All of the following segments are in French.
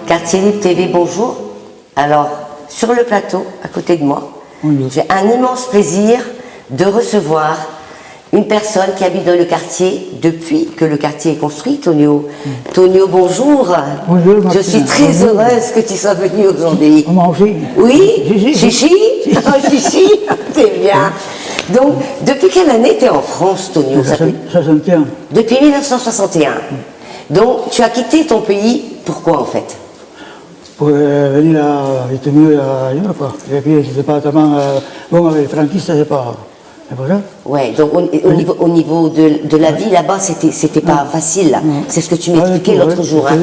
Quartier Libre TV, bonjour. Alors, sur le plateau, à côté de moi, j'ai un immense plaisir de recevoir une personne qui habite dans le quartier depuis que le quartier est construit, Tonio. Tonio, bonjour. Bonjour, Martina. Je suis très heureuse que tu sois venu aujourd'hui. Moi aussi. Oui, Chichi. Chichi, c'est bien. Donc, depuis quelle année tu es en France, Tonio? 61. Depuis 1961. Donc, tu as quitté ton pays, pourquoi en fait? Pour venir à Vitamine ailleurs, quoi. Et puis, c'était pas tellement bon avec les franquistes, c'est pas. C'est pour ça. Ouais, donc au niveau de la vie là-bas, c'était pas facile. C'est ce que tu m'expliquais l'autre jour, hein,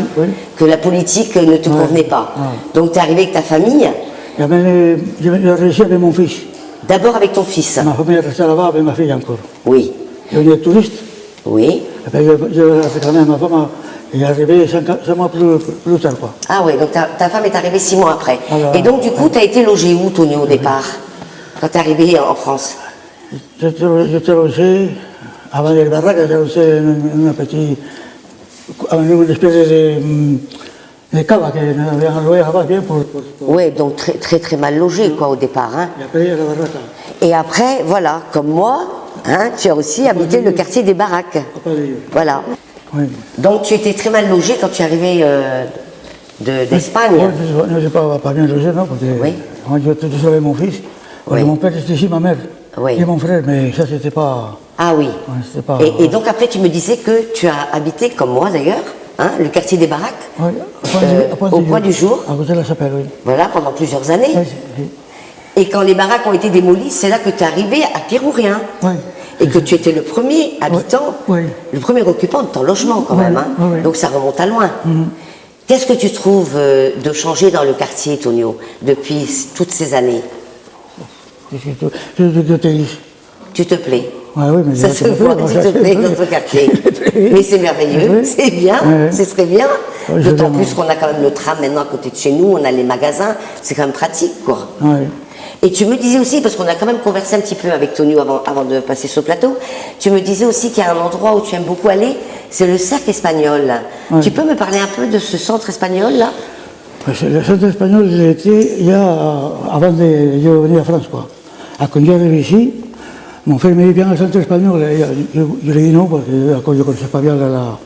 que la politique ne te convenait pas. Donc, tu es arrivé avec ta famille? J'ai réussi avec mon fils. D'abord avec ton fils? Ma famille est restée là-bas avec ma fille encore. Oui. Je venais touriste. Oui. Et puis, je restais quand même, ma femme est arrivée 5 mois plus tard, quoi. Ah oui, donc ta femme est arrivée 6 mois après. Alors, et donc, du coup, tu as été logé où, Tonio, au départ, quand tu es arrivé en France? J'étais logé, avant les baraques, j'étais logé une espèce de cave qu'on avait loué là-bas bien pour. Oui, donc très très mal logé, quoi, au départ. Hein. Et après, la baraque. Et après, voilà, comme moi, hein, tu as aussi habité le quartier des baraques. Voilà. Oui. Donc, tu étais très mal logé quand tu es arrivé d'Espagne. Oui, je n'ai pas bien logé, non, parce que moi, j'étais tout seul avec mon fils. Oui. Mon père était ici, ma mère. Oui. Et mon frère, mais ça, c'était pas. Ah oui. Ouais, c'était pas. Et donc, après, tu me disais que tu as habité, comme moi d'ailleurs, hein, le quartier des baraques, Oui, au point du jour. À côté de la chapelle, oui. Voilà, pendant plusieurs années. Oui. Et quand les baraques ont été démolies, c'est là que tu es arrivé à Pire-ou-Rien. Oui. Et que tu étais le premier habitant, le premier occupant de ton logement quand même. Hein. Oui. Donc ça remonte à loin. Qu'est-ce que tu trouves de changer dans le quartier, Tonio, depuis toutes ces années? Je t'ai dit. Tu te plais? Oui, mais ça se voit que tu te plais dans ce quartier. Mais c'est merveilleux, c'est bien, c'est très bien. D'autant plus qu'on a quand même le tram maintenant à côté de chez nous, on a les magasins, c'est quand même pratique, quoi. Oui. Et tu me disais aussi, parce qu'on a quand même conversé un petit peu avec Tonio avant de passer sur le plateau, tu me disais aussi qu'il y a un endroit où tu aimes beaucoup aller, c'est le cercle espagnol. Oui. Tu peux me parler un peu de ce centre espagnol là? Le centre espagnol, j'ai été avant de venir à France, quoi. Quand j'arrive ici, mon frère me dit bien le centre espagnol, je lui ai dit non, parce que je ne connaissais pas bien la.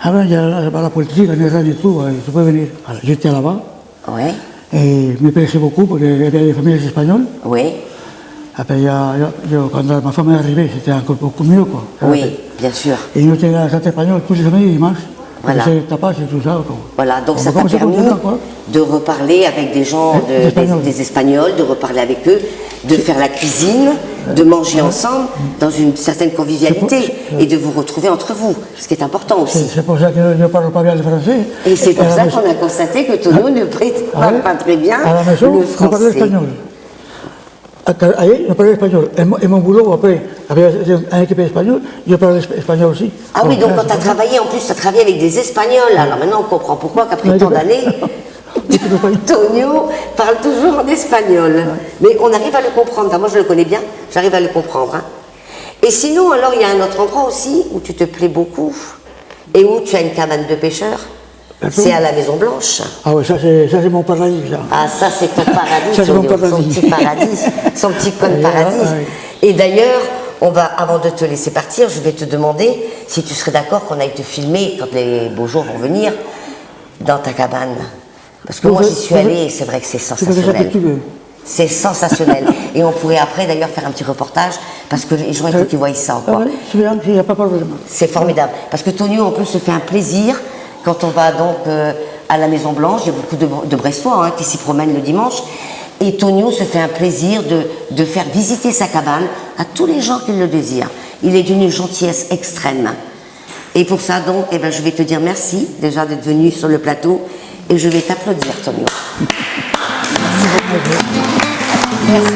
Ah ben, il y a la politique, il n'y a rien du tout, tu peux venir. Alors, j'étais là-bas. Oui. Et me plaisait beaucoup parce qu'il y avait des familles espagnoles. Oui. Après, quand ma femme est arrivée, c'était encore beaucoup mieux, quoi. Oui, bien sûr. Et nous étions à la centre espagnol tous les samedis et dimanches. Voilà. C'est tapas et tout ça. Quoi. Voilà, donc ça t'a permis de reparler avec des gens, des Espagnols, de reparler avec eux, de faire la cuisine, de manger ensemble dans une certaine convivialité et de vous retrouver entre vous, ce qui est important aussi. C'est pour ça que je ne parle pas bien le français. Et c'est pour ça qu'on a constaté que Tonio ne parle pas très bien à la maison, le français. Je parle espagnol. Je parle espagnol. Et mon boulot, après, avec un équipe espagnol, je parle espagnol aussi. Ah oui, donc quand tu as travaillé, en plus, tu as travaillé avec des Espagnols. Alors maintenant, on comprend pourquoi qu'après tant d'années, Tonio parle toujours en espagnol. Mais on arrive à le comprendre. Enfin, moi, je le connais bien, j'arrive à le comprendre. Hein. Et sinon, alors, il y a un autre endroit aussi où tu te plais beaucoup et où tu as une cabane de pêcheurs. C'est à la Maison Blanche. Ah oui, ça c'est mon paradis. Ça. Ah, ça c'est ton paradis, ça, Tonio, son petit paradis, son petit coin de paradis. Et d'ailleurs, avant de te laisser partir, je vais te demander si tu serais d'accord qu'on aille te filmer quand les beaux jours vont venir dans ta cabane. Parce que moi j'y suis allée et c'est vrai que c'est sensationnel. C'est sensationnel. Et on pourrait après d'ailleurs faire un petit reportage parce que les gens il faut qu'ils voient ça. C'est formidable. Parce que Tonio en plus se fait un plaisir quand on va donc à la Maison Blanche. Il y a beaucoup de Brestois qui s'y promènent le dimanche. Et Tonio se fait un plaisir de faire visiter sa cabane à tous les gens qui le désirent. Il est d'une gentillesse extrême. Et pour ça donc, je vais te dire merci déjà d'être venu sur le plateau et je vais t'applaudir, Tonio. Merci beaucoup. Merci.